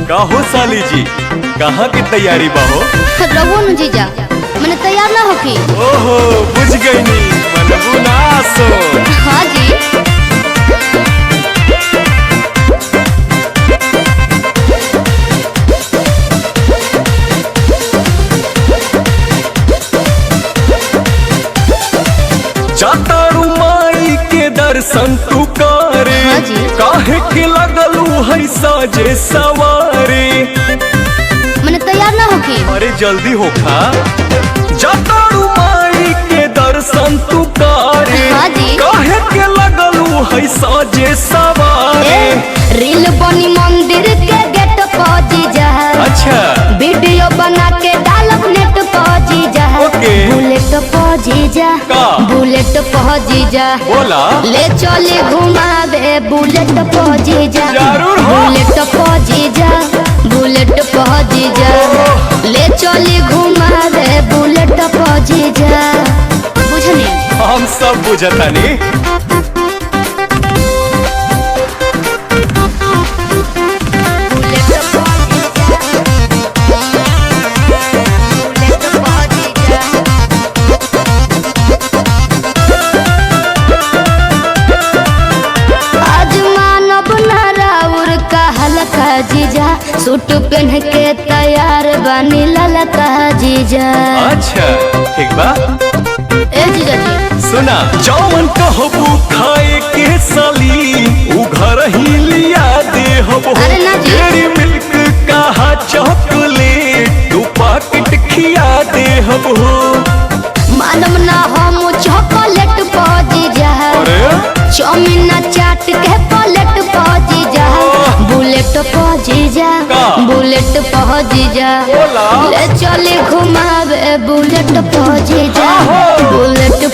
का हो साली जी, कहाँ की तैयारी बा हो? रघु न जीजा मैंने तैयार ना होकी। ओहो बुझ गई नी मनबू ना सो। हाँ जी जातारू माई के दर्शन तू करे। हाँ जी। काहे के लगलू है साजे सवारे। मैंने तैयार ना होकी। अरे जल्दी होखा। जातारू माई के दर्शन तू करे। हाँ जी। काहे के लगलू है साजे सवारे। रील बनी मंदिर के गेट पर जीजा। अच्छा वीडियो बना के डालब नेट पर जीजा। ओके। बुलेट पर जीजा का? बुलेट पर जीजा बोला ले चले घुमावे बुलेट पर जीजा। जरूर हो। बुलेट पर जीजा बुलेट पर जीजा ले चले घुमावे बुलेट पर जीजा। बुझनी हम सब बुझतानी। जीजा सूट पहन के तैयार बनी ललका जीजा। अच्छा ठीक बा। ए जीजा जी सुना जौन कहबू खाए के साली उ घर ही लिया दे हबो। अरे ना जी। डेयरी मिल्क कहा चॉकलेट तू पैकेट खिया दे हबो। मालूम ना हम चॉकलेट पा जीजा। अरे चाउमीन चाट के प्लेट पा जीजा। बुलेट पा जीजा का? बुलेट पा जीजा बोला। ले चले घुमावे बुलेट पा जीजा। आहो। बुलेट